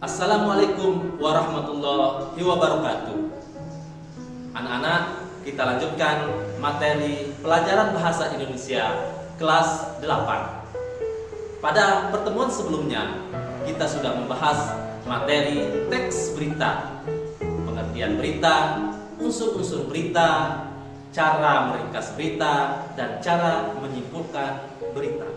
Assalamualaikum warahmatullahi wabarakatuh. Anak-anak, kita lanjutkan materi pelajaran bahasa Indonesia kelas 8. Pada pertemuan sebelumnya, kita sudah membahas materi teks berita, pengertian berita, unsur-unsur berita, cara meringkas berita, dan cara menyimpulkan berita.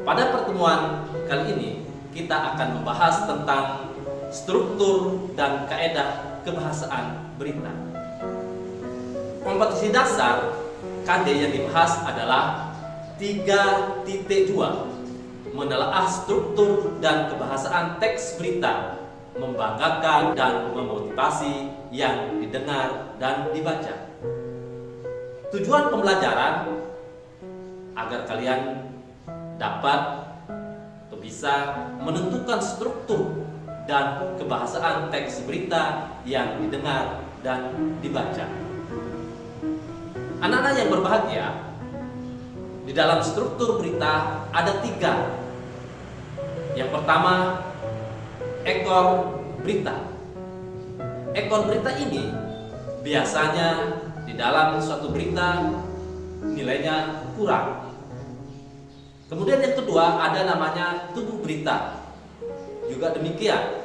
Pada pertemuan kali ini, kita akan membahas tentang struktur dan kaedah kebahasaan berita. Kompetisi dasar KD yang dibahas adalah 3.2, menelaah struktur dan kebahasaan teks berita, membanggakan dan memotivasi yang didengar dan dibaca. Tujuan pembelajaran agar kalian dapat atau bisa menentukan struktur dan kebahasaan teks berita yang didengar dan dibaca. Anak-anak yang berbahagia, di dalam struktur berita ada 3. Yang pertama, ekor berita. Ekor berita ini biasanya di dalam suatu berita nilainya kurang. Kemudian yang kedua ada namanya tubuh berita. Juga demikian.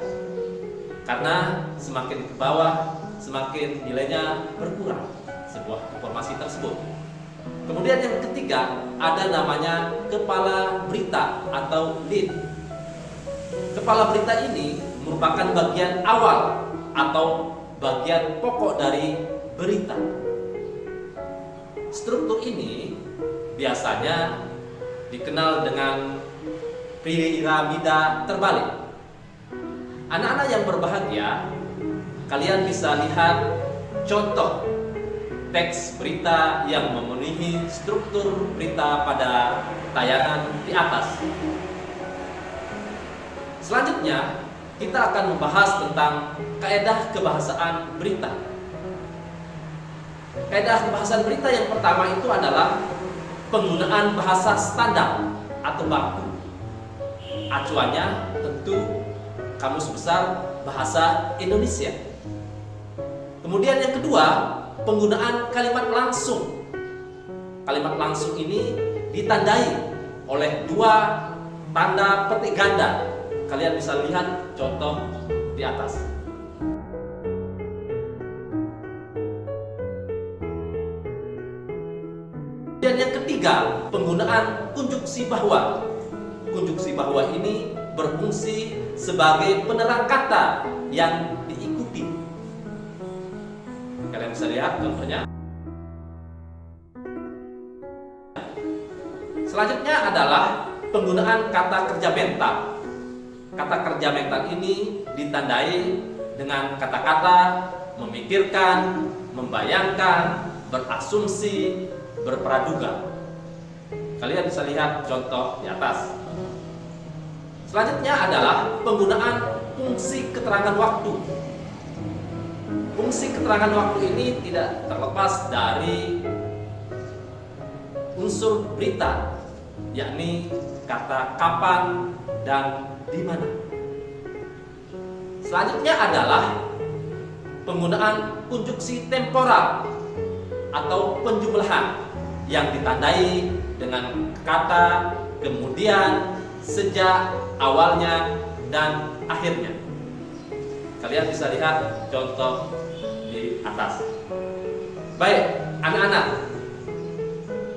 Karena semakin ke bawah semakin nilainya berkurang sebuah informasi tersebut. Kemudian yang ketiga ada namanya kepala berita atau lead. Kepala berita ini merupakan bagian awal atau bagian pokok dari berita. Struktur ini biasanya dikenal dengan piramida terbalik. Anak-anak yang berbahagia, kalian bisa lihat contoh teks berita yang memenuhi struktur berita pada tayangan di atas. Selanjutnya, kita akan membahas tentang kaedah kebahasaan berita. Kaedah kebahasaan berita yang pertama itu adalah penggunaan bahasa standar atau baku. Acuannya tentu Kamus Besar Bahasa Indonesia. Kemudian yang kedua, penggunaan kalimat langsung. Kalimat langsung ini ditandai oleh 2 tanda petik ganda. Kalian bisa lihat contoh di atas. Dan yang ketiga, penggunaan konjuksi bahwa. Konjuksi bahwa ini berfungsi sebagai penerang kata yang diikuti. Kalian bisa lihat contohnya. Selanjutnya adalah penggunaan kata kerja mental. Kata kerja mental ini ditandai dengan kata-kata memikirkan, membayangkan, berasumsi, berpraduga. Kalian bisa lihat contoh di atas. Selanjutnya adalah penggunaan fungsi keterangan waktu. Fungsi keterangan waktu ini tidak terlepas dari unsur berita, yakni kata kapan dan di mana. Selanjutnya adalah penggunaan konjuksi temporal atau penjumlahan yang ditandai dengan kata kemudian, sejak, awalnya, dan akhirnya. Kalian bisa lihat contoh di atas. Baik, anak-anak,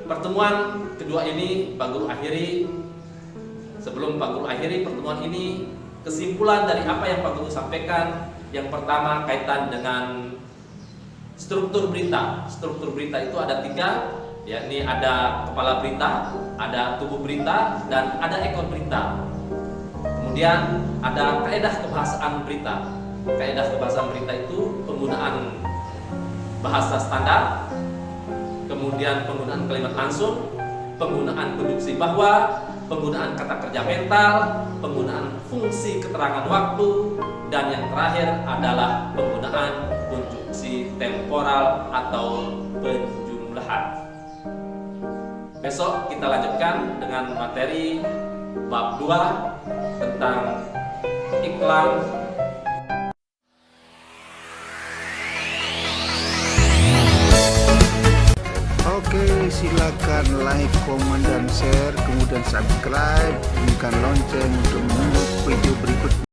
pertemuan kedua ini Pak Guru akhiri. Sebelum Pak Guru akhiri pertemuan ini, kesimpulan dari apa yang Pak Guru sampaikan, yang pertama kaitan dengan struktur berita. Struktur berita itu ada 3, yakni ada kepala berita, ada tubuh berita, dan ada ekor berita. Kemudian ada kaedah kebahasaan berita. Kaedah kebahasaan berita itu penggunaan bahasa standar, kemudian penggunaan kalimat langsung, penggunaan konjuksi bahwa, penggunaan kata kerja mental, penggunaan fungsi keterangan waktu, dan yang terakhir adalah penggunaan konjuksi temporal atau penjumlahan. Besok besok kita lanjutkan dengan materi bab 2 tentang iklan. Oke, silakan like, komen, dan share, kemudian subscribe, bunyikan lonceng untuk menunggu video berikutnya.